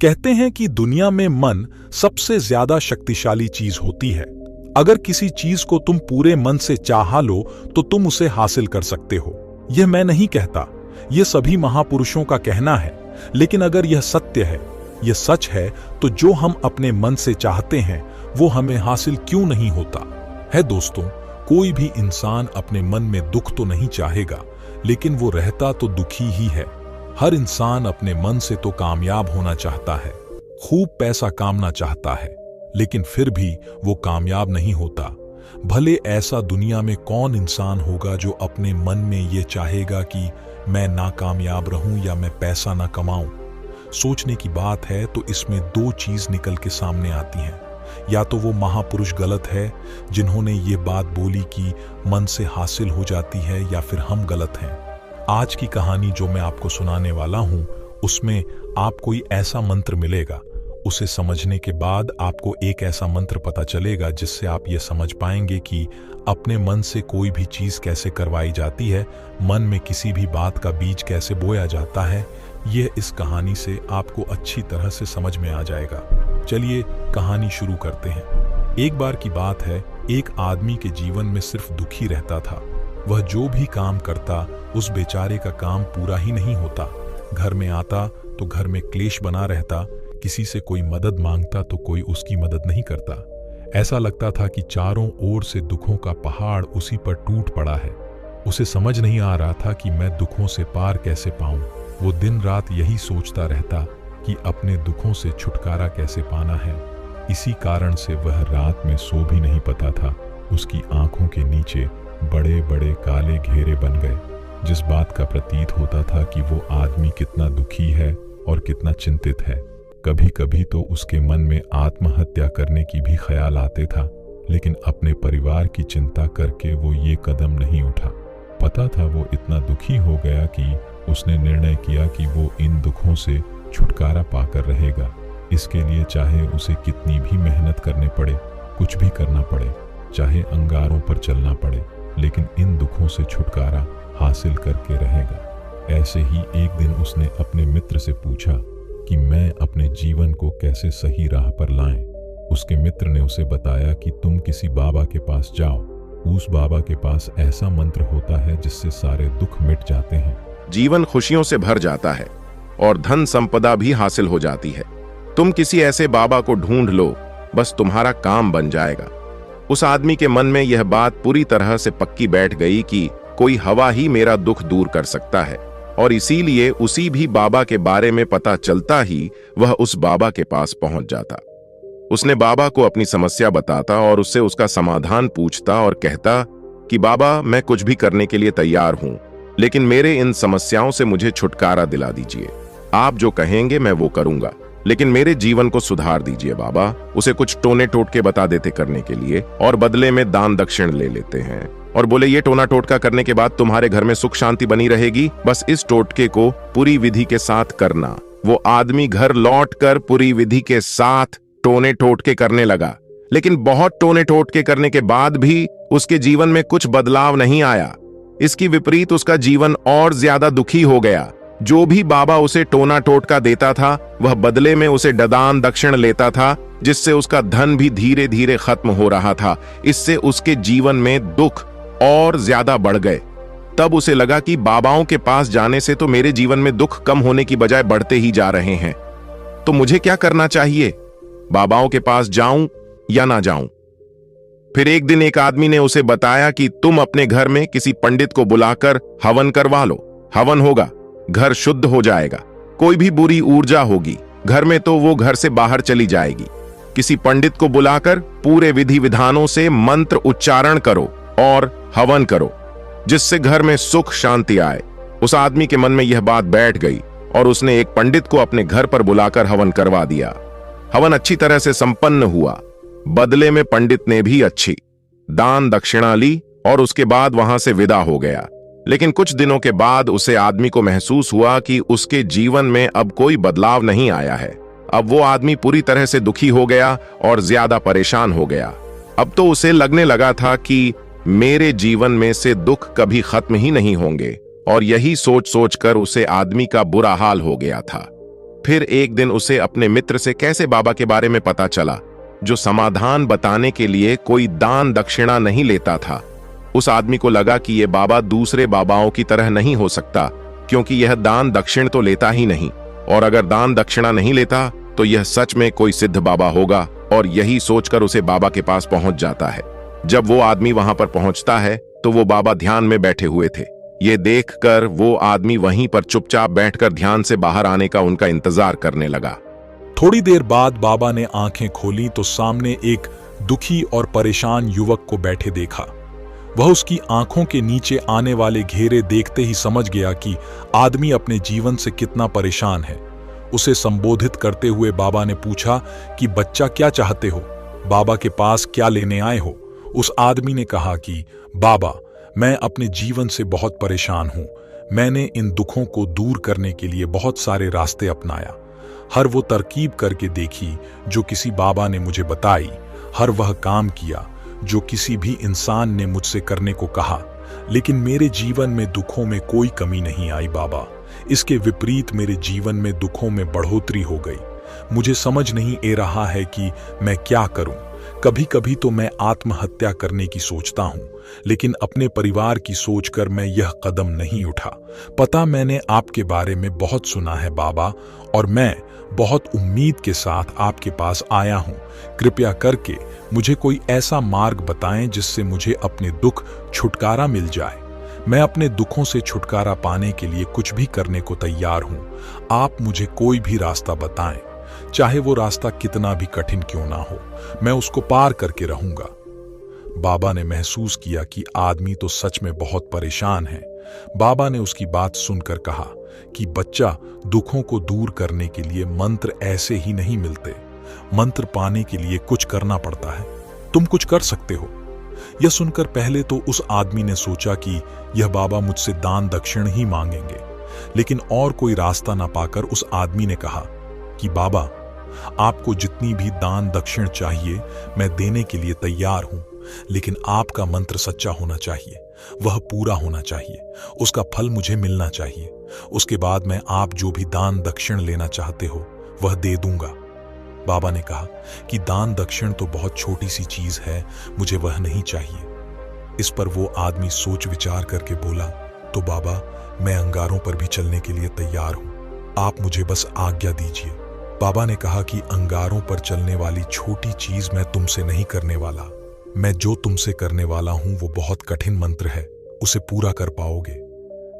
कहते हैं कि दुनिया में मन सबसे ज्यादा शक्तिशाली चीज होती है। अगर किसी चीज को तुम पूरे मन से चाह लो तो तुम उसे हासिल कर सकते हो। यह मैं नहीं कहता, यह सभी महापुरुषों का कहना है। लेकिन अगर यह सत्य है, यह सच है, तो जो हम अपने मन से चाहते हैं वो हमें हासिल क्यों नहीं होता है। दोस्तों, कोई भी इंसान अपने मन में दुख तो नहीं चाहेगा, लेकिन वो रहता तो दुखी ही है। हर इंसान अपने मन से तो कामयाब होना चाहता है, खूब पैसा कामना चाहता है, लेकिन फिर भी वो कामयाब नहीं होता। भले ऐसा दुनिया में कौन इंसान होगा जो अपने मन में ये चाहेगा कि मैं नाकामयाब रहूं या मैं पैसा ना कमाऊं। सोचने की बात है तो इसमें दो चीज निकल के सामने आती हैं। या तो वो महापुरुष गलत है जिन्होंने ये बात बोली कि मन से हासिल हो जाती है, या फिर हम गलत हैं। आज की कहानी जो मैं आपको सुनाने वाला हूं, उसमें आपको ऐसा मंत्र मिलेगा। उसे समझने के बाद आपको एक ऐसा मंत्र पता चलेगा जिससे आप ये समझ पाएंगे कि अपने मन से कोई भी चीज कैसे करवाई जाती है, मन में किसी भी बात का बीज कैसे बोया जाता है। यह इस कहानी से आपको अच्छी तरह से समझ में आ जाएगा। चलिए कहानी शुरू करते हैं। एक बार की बात है, एक आदमी के जीवन में सिर्फ दुख ही रहता था। वह जो भी काम करता उस बेचारे का काम पूरा ही नहीं होता। घर में आता तो घर में क्लेश बना रहता, किसी से कोई मदद मांगता तो कोई उसकी मदद नहीं करता। ऐसा लगता था कि चारों ओर से दुखों का पहाड़ उसी पर टूट पड़ा है। उसे समझ नहीं आ रहा था कि मैं दुखों से पार कैसे पाऊं। वो दिन रात यही सोचता रहता कि अपने दुखों से छुटकारा कैसे पाना है। इसी कारण से वह रात में सो भी नहीं पाता था। उसकी आंखों के नीचे बड़े बड़े काले घेरे बन गए, जिस बात का प्रतीत होता था कि वो आदमी कितना दुखी है और कितना चिंतित है। कभी कभी तो उसके मन में आत्महत्या करने की भी ख्याल आते था, लेकिन अपने परिवार की चिंता करके वो ये कदम नहीं उठा। पता था वो इतना दुखी हो गया कि उसने निर्णय किया कि वो इन दुखों से छुटकारा पाकर रहेगा। इसके लिए चाहे उसे कितनी भी मेहनत करने पड़े, कुछ भी करना पड़े, चाहे अंगारों पर चलना पड़े, लेकिन इन दुखों से छुटकारा हासिल करके रहेगा। ऐसे ही एक दिन उसने अपने मित्र से पूछा कि मैं अपने जीवन को कैसे सही राह पर लाएं। उसके मित्र ने उसे बताया कि तुम किसी बाबा के पास जाओ। उस बाबा के पास ऐसा मंत्र होता है जिससे सारे दुख मिट जाते हैं, जीवन खुशियों से भर जाता है और धन संपदा भी हासिल हो जाती है। तुम किसी ऐसे बाबा को ढूंढ लो, बस तुम्हारा काम बन जाएगा। उस आदमी के मन में यह बात पूरी तरह से पक्की बैठ गई कि कोई हवा ही मेरा दुख दूर कर सकता है, और इसीलिए उसी भी बाबा के बारे में पता चलता ही वह उस बाबा के पास पहुंच जाता। उसने बाबा को अपनी समस्या बताता और उससे उसका समाधान पूछता और कहता कि बाबा, मैं कुछ भी करने के लिए तैयार हूं, लेकिन मेरे इन समस्याओं से मुझे छुटकारा दिला दीजिए। आप जो कहेंगे मैं वो करूंगा, लेकिन मेरे जीवन को सुधार दीजिए बाबा। उसे कुछ टोने टोटके बता देते करने के लिए, और बदले में दान दक्षिण ले लेते हैं और बोले ये टोना टोटका करने के बाद तुम्हारे घर में सुख शांति बनी रहेगी, बस इस टोटके को पूरी विधि के साथ करना। वो आदमी घर लौटकर पूरी विधि के साथ टोने टोटके करने लगा, लेकिन बहुत टोने टोटके करने के बाद भी उसके जीवन में कुछ बदलाव नहीं आया। इसकी विपरीत उसका जीवन और ज्यादा दुखी हो गया। जो भी बाबा उसे टोना टोटका देता था, वह बदले में उसे दान दक्षिण लेता था, जिससे उसका धन भी धीरे धीरे खत्म हो रहा था। इससे उसके जीवन में दुख और ज्यादा बढ़ गए। तब उसे लगा कि बाबाओं के पास जाने से तो मेरे जीवन में दुख कम होने की बजाय बढ़ते ही जा रहे हैं, तो मुझे क्या करना चाहिए? बाबाओं के पास जाऊं या ना जाऊं? फिर एक दिन एक आदमी ने उसे बताया कि तुम अपने घर में किसी पंडित को बुलाकर हवन करवा लो। हवन होगा, घर शुद्ध हो जाएगा। कोई भी बुरी ऊर्जा होगी घर में तो वो घर से बाहर चली जाएगी। किसी पंडित को बुलाकर पूरे विधि विधानों से मंत्र उच्चारण करो और हवन करो, जिससे घर में सुख शांति आए। उस आदमी के मन में यह बात बैठ गई और उसने एक पंडित को अपने घर पर बुलाकर हवन करवा दिया। हवन अच्छी तरह से संपन्न हुआ। बदले में पंडित ने भी अच्छी दान दक्षिणा ली और उसके बाद वहां से विदा हो गया। लेकिन कुछ दिनों के बाद उसे आदमी को महसूस हुआ कि उसके जीवन में अब कोई बदलाव नहीं आया है। अब वो आदमी पूरी तरह से दुखी हो गया और ज्यादा परेशान हो गया। अब तो उसे लगने लगा था कि मेरे जीवन में से दुख कभी खत्म ही नहीं होंगे, और यही सोच सोचकर उसे आदमी का बुरा हाल हो गया था। फिर एक दिन उसे अपने मित्र से कैसे बाबा के बारे में पता चला, जो समाधान बताने के लिए कोई दान दक्षिणा नहीं लेता था। उस आदमी को लगा कि यह बाबा दूसरे बाबाओं की तरह नहीं हो सकता, क्योंकि यह दान दक्षिण तो लेता ही नहीं, और अगर दान दक्षिणा नहीं लेता तो यह सच में कोई सिद्ध बाबा होगा, और यही सोचकर उसे बाबा के पास पहुंच जाता है। जब वो आदमी वहां पर पहुंचता है तो वो बाबा ध्यान में बैठे हुए थे। ये देखकर वो आदमी वहीं पर चुपचाप बैठकर ध्यान से बाहर आने का उनका इंतजार करने लगा। थोड़ी देर बाद बाबा ने आंखें खोली तो सामने एक दुखी और परेशान युवक को बैठे देखा। वह उसकी आंखों के नीचे आने वाले घेरे देखते ही समझ गया कि आदमी अपने जीवन से कितना परेशान है। उसे संबोधित करते हुए बाबा ने पूछा कि बच्चा, क्या चाहते हो? बाबा के पास क्या लेने आए हो? उस आदमी ने कहा कि बाबा, मैं अपने जीवन से बहुत परेशान हूं। मैंने इन दुखों को दूर करने के लिए बहुत सारे रास्ते अपनाया, हर वो तरकीब करके देखी जो किसी बाबा ने मुझे बताई, हर वह काम किया जो किसी भी इंसान ने मुझसे करने को कहा, लेकिन मेरे जीवन में दुखों में कोई कमी नहीं आई बाबा। इसके विपरीत मेरे जीवन में दुखों में बढ़ोतरी हो गई। मुझे समझ नहीं आ रहा है कि मैं क्या करूं। कभी कभी तो मैं आत्महत्या करने की सोचता हूं, लेकिन अपने परिवार की सोचकर मैं यह कदम नहीं उठा। पता, मैंने आपके बारे में बहुत सुना है बाबा, और मैं बहुत उम्मीद के साथ आपके पास आया हूं। कृपया करके मुझे कोई ऐसा मार्ग बताएं जिससे मुझे अपने दुख छुटकारा मिल जाए। मैं अपने दुखों से छुटकारा पाने के लिए कुछ भी करने को तैयार हूं। आप मुझे कोई भी रास्ता बताएं, चाहे वो रास्ता कितना भी कठिन क्यों ना हो, मैं उसको पार करके रहूंगा। बाबा ने महसूस किया कि आदमी तो सच में बहुत परेशान है। बाबा ने उसकी बात सुनकर कहा कि बच्चा, दुखों को दूर करने के लिए मंत्र ऐसे ही नहीं मिलते। मंत्र पाने के लिए कुछ करना पड़ता है। तुम कुछ कर सकते हो। यह सुनकर पहले तो उस आदमी ने सोचा कि यह बाबा मुझसे दान दक्षिण ही मांगेंगे, लेकिन और कोई रास्ता ना पाकर उस आदमी ने कहा कि बाबा, आपको जितनी भी दान दक्षिण चाहिए मैं देने के लिए तैयार हूं, लेकिन आपका मंत्र सच्चा होना चाहिए, वह पूरा होना चाहिए, उसका फल मुझे मिलना चाहिए। उसके बाद मैं आप जो भी दान दक्षिण लेना चाहते हो वह दे दूंगा। बाबा ने कहा कि दान दक्षिण तो बहुत छोटी सी चीज है, मुझे वह नहीं चाहिए। इस पर वो आदमी सोच विचार करके बोला, तो बाबा, मैं अंगारों पर भी चलने के लिए तैयार हूं, आप मुझे बस आज्ञा दीजिए। बाबा ने कहा कि अंगारों पर चलने वाली छोटी चीज मैं तुमसे नहीं करने वाला। मैं जो तुमसे करने वाला हूं वो बहुत कठिन मंत्र है, उसे पूरा कर पाओगे।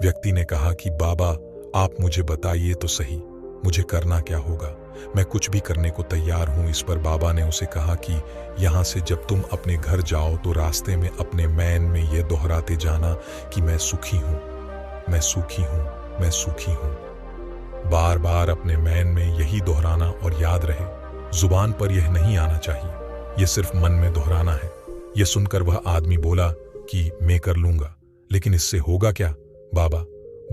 व्यक्ति ने कहा कि बाबा, आप मुझे बताइए तो सही, मुझे करना क्या होगा? मैं कुछ भी करने को तैयार हूं। इस पर बाबा ने उसे कहा कि यहां से जब तुम अपने घर जाओ तो रास्ते में अपने मैन में यह दोहराते जाना कि मैं सुखी हूं, मैं सुखी हूं, मैं सुखी हूं। बार बार अपने मैन में यही दोहराना और याद रहे, जुबान पर यह नहीं आना चाहिए, यह सिर्फ मन में दोहराना है। यह सुनकर वह आदमी बोला कि मैं कर लूंगा, लेकिन इससे होगा क्या? बाबा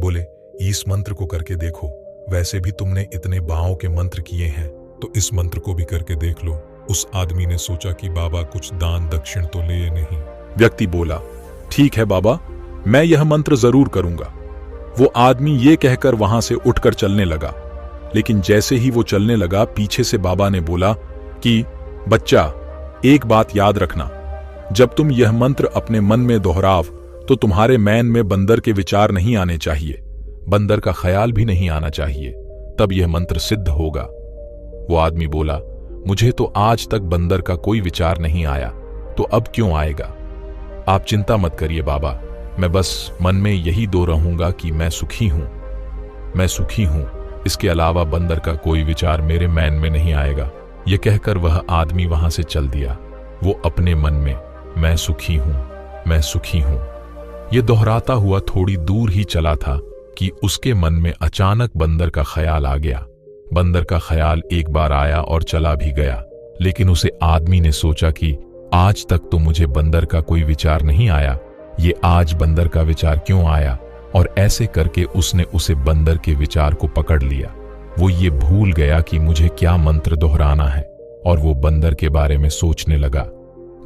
बोले, इस मंत्र को करके देखो, वैसे भी तुमने इतने बाहों के मंत्र किए हैं, तो इस मंत्र को भी करके देख लो। उस आदमी ने सोचा कि बाबा कुछ दान दक्षिण तो ले नहीं। व्यक्ति बोला, ठीक है बाबा, मैं यह मंत्र जरूर करूंगा। वो आदमी ये कहकर वहां से उठकर चलने लगा, लेकिन जैसे ही वो चलने लगा, पीछे से बाबा ने बोला कि बच्चा, एक बात याद रखना, जब तुम यह मंत्र अपने मन में दोहराव तो तुम्हारे मैन में बंदर के विचार नहीं आने चाहिए, बंदर का ख्याल भी नहीं आना चाहिए, तब यह मंत्र सिद्ध होगा। वो आदमी बोला, मुझे तो आज तक बंदर का कोई विचार नहीं आया, तो अब क्यों आएगा? आप चिंता मत करिए बाबा, मैं बस मन में यही दोहराऊंगा कि मैं सुखी हूं, मैं सुखी हूं, इसके अलावा बंदर का कोई विचार मेरे मैन में नहीं आएगा। यह कहकर वह आदमी वहां से चल दिया। वो अपने मन में मैं सुखी हूं, मैं सुखी हूं, यह दोहराता हुआ थोड़ी दूर ही चला था कि उसके मन में अचानक बंदर का ख्याल आ गया। बंदर का ख्याल एक बार आया और चला भी गया, लेकिन उसे आदमी ने सोचा कि आज तक तो मुझे बंदर का कोई विचार नहीं आया, ये आज बंदर का विचार क्यों आया? और ऐसे करके उसने उसे बंदर के विचार को पकड़ लिया। वो ये भूल गया कि मुझे क्या मंत्र दोहराना है, और वो बंदर के बारे में सोचने लगा।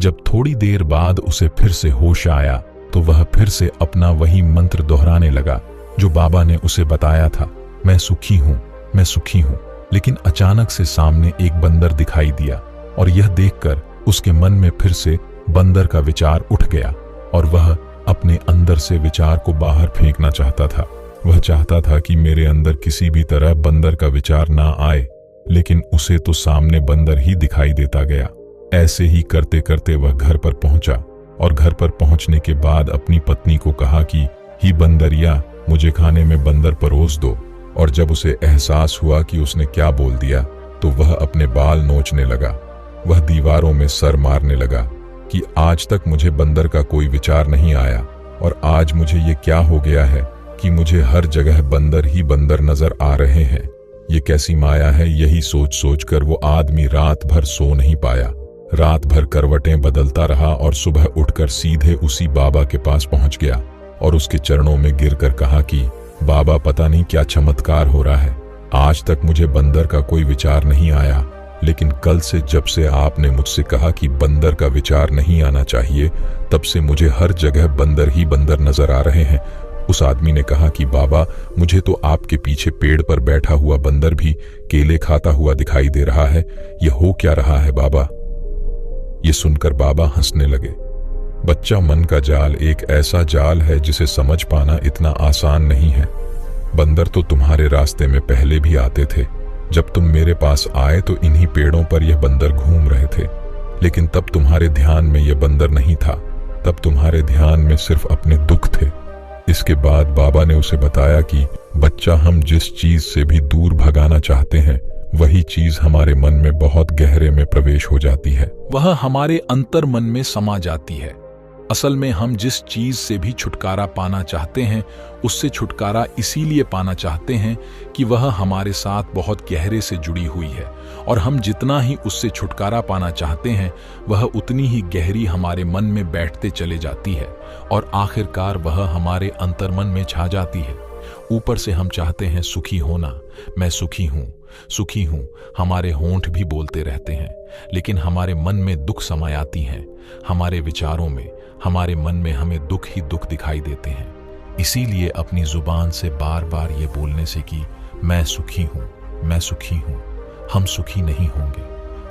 जब थोड़ी देर बाद उसे फिर से होश आया तो वह फिर से अपना वही मंत्र दोहराने लगा जो बाबा ने उसे बताया था, मैं सुखी हूं, मैं सुखी हूं। लेकिन अचानक से सामने एक बंदर दिखाई दिया और यह देखकर उसके मन में फिर से बंदर का विचार उठ गया और वह अपने अंदर से विचार को बाहर फेंकना चाहता था। वह चाहता था कि मेरे अंदर किसी भी तरह बंदर का विचार ना आए, लेकिन उसे तो सामने बंदर ही दिखाई देता गया। ऐसे ही करते करते वह घर पर पहुंचा और घर पर पहुंचने के बाद अपनी पत्नी को कहा कि ही बंदरिया, मुझे खाने में बंदर परोस दो। और जब उसे एहसास हुआ कि उसने क्या बोल दिया तो वह अपने बाल नोचने लगा। वह दीवारों में सर मारने लगा कि आज तक मुझे बंदर का कोई विचार नहीं आया और आज मुझे ये क्या हो गया है कि मुझे हर जगह बंदर ही बंदर नजर आ रहे हैं। ये कैसी माया है। यही सोच सोचकर वो आदमी रात भर सो नहीं पाया। रात भर करवटें बदलता रहा और सुबह उठकर सीधे उसी बाबा के पास पहुंच गया और उसके चरणों में गिरकर कहा कि बाबा, पता नहीं क्या चमत्कार हो रहा है। आज तक मुझे बंदर का कोई विचार नहीं आया, लेकिन कल से जब से आपने मुझसे कहा कि बंदर का विचार नहीं आना चाहिए, तब से मुझे हर जगह बंदर ही बंदर नजर आ रहे हैं। उस आदमी ने कहा कि बाबा, मुझे तो आपके पीछे पेड़ पर बैठा हुआ बंदर भी केले खाता हुआ दिखाई दे रहा है। यह हो क्या रहा है बाबा? ये सुनकर बाबा हंसने लगे। बच्चा, मन का जाल एक ऐसा जाल है जिसे समझ पाना इतना आसान नहीं है। बंदर तो तुम्हारे रास्ते में पहले भी आते थे। जब तुम मेरे पास आए तो इन्हीं पेड़ों पर यह बंदर घूम रहे थे, लेकिन तब तुम्हारे ध्यान में यह बंदर नहीं था। तब तुम्हारे ध्यान में सिर्फ अपने दुख थे। इसके बाद बाबा ने उसे बताया कि बच्चा, हम जिस चीज से भी दूर भगाना चाहते हैं वही चीज हमारे मन में बहुत गहरे में प्रवेश हो जाती है। वह हमारे अंतर मन में समा जाती है। असल में हम जिस चीज से भी छुटकारा पाना चाहते हैं उससे छुटकारा इसीलिए पाना चाहते हैं कि वह हमारे साथ बहुत गहरे से जुड़ी हुई है, और हम जितना ही उससे छुटकारा पाना चाहते हैं वह उतनी ही गहरी हमारे मन में बैठते चले जाती है और आखिरकार वह हमारे अंतर्मन में छा जाती है। ऊपर से हम चाहते हैं सुखी होना, मैं सुखी हूं, हमारे होंठ भी बोलते रहते हैं, लेकिन हमारे मन में दुख समायाती हैं। हमारे विचारों में, हमारे मन में हमें दुख ही दुख दिखाई देते हैं। इसीलिए अपनी जुबान से बार बार ये बोलने से कि मैं सुखी हूं, हम सुखी नहीं होंगे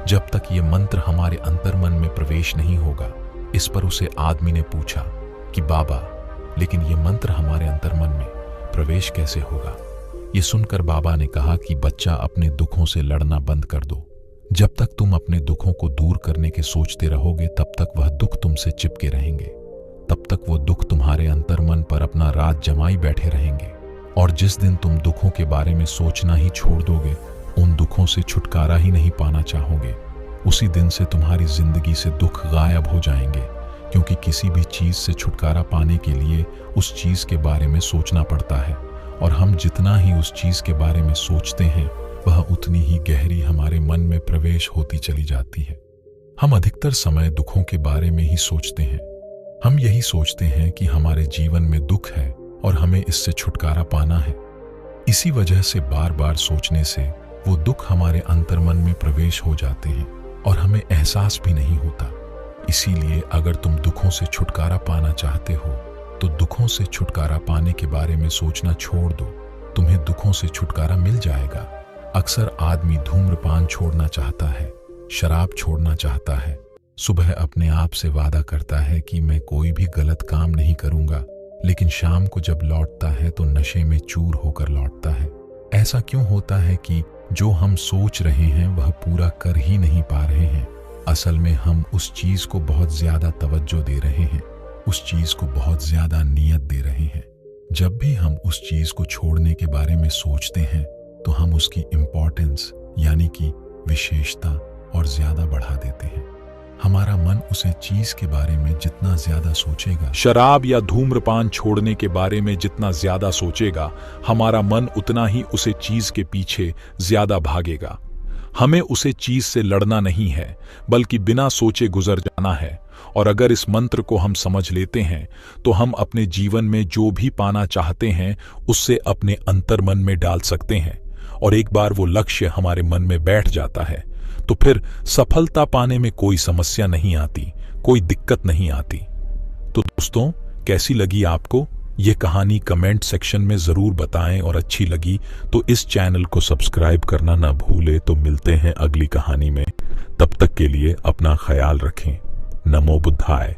जब तक ये मंत्र हमारे अंतर्मन में प्रवेश नहीं होगा। इस पर उसे आदमी ने पूछा कि बाबा, लेकिन ये मंत्र हमारे अंतर्मन में प्रवेश कैसे होगा? ये सुनकर बाबा ने कहा कि बच्चा, अपने दुखों से लड़ना बंद कर दो। जब तक तुम अपने दुखों को दूर करने के सोचते रहोगे तब तक वह दुख तुमसे चिपके रहेंगे। तब तक वो दुख तुम्हारे अंतर्मन पर अपना राज जमाई बैठे रहेंगे, और जिस दिन तुम दुखों के बारे में सोचना ही छोड़ दोगे, उन दुखों से छुटकारा ही नहीं पाना चाहोगे, उसी दिन से तुम्हारी जिंदगी से दुख गायब हो जाएंगे। क्योंकि किसी भी चीज से छुटकारा पाने के लिए उस चीज के बारे में सोचना पड़ता है, और हम जितना ही उस चीज के बारे में सोचते हैं वह उतनी ही गहरी हमारे मन में प्रवेश होती चली जाती है। हम अधिकतर समय दुखों के बारे में ही सोचते हैं। हम यही सोचते हैं कि हमारे जीवन में दुख है और हमें इससे छुटकारा पाना है। इसी वजह से बार बार सोचने से वो दुख हमारे अंतर्मन में प्रवेश हो जाते हैं और हमें एहसास भी नहीं होता। इसीलिए अगर तुम दुखों से छुटकारा पाना चाहते हो तो दुखों से छुटकारा पाने के बारे में सोचना छोड़ दो, तुम्हें दुखों से छुटकारा मिल जाएगा। अक्सर आदमी धूम्रपान छोड़ना चाहता है, शराब छोड़ना चाहता है, सुबह अपने आप से वादा करता है कि मैं कोई भी गलत काम नहीं करूंगा, लेकिन शाम को जब लौटता है तो नशे में चूर होकर लौटता है। ऐसा क्यों होता है कि जो हम सोच रहे हैं वह पूरा कर ही नहीं पा रहे हैं? असल में हम उस चीज को बहुत ज्यादा तवज्जो दे रहे हैं, उस चीज को बहुत ज्यादा नियत दे रहे हैं। जब भी हम उस चीज को छोड़ने के बारे में सोचते हैं तो हम उसकी इम्पोर्टेंस यानी कि विशेषता और ज्यादा बढ़ा देते हैं। हमारा मन उसे चीज के बारे में जितना ज्यादा सोचेगा, शराब या धूम्रपान छोड़ने के बारे में जितना ज्यादा सोचेगा, हमारा मन उतना ही उसे चीज के पीछे ज्यादा भागेगा। हमें उसे चीज से लड़ना नहीं है, बल्कि बिना सोचे गुजर जाना है। और अगर इस मंत्र को हम समझ लेते हैं तो हम अपने जीवन में जो भी पाना चाहते हैं उससे अपने अंतर्मन में डाल सकते हैं, और एक बार वो लक्ष्य हमारे मन में बैठ जाता है तो फिर सफलता पाने में कोई समस्या नहीं आती, कोई दिक्कत नहीं आती। तो दोस्तों, कैसी लगी आपको ये कहानी कमेंट सेक्शन में ज़रूर बताएं और अच्छी लगी तो इस चैनल को सब्सक्राइब करना ना भूले। तो मिलते हैं अगली कहानी में, तब तक के लिए अपना ख्याल रखें। नमो बुद्धाय।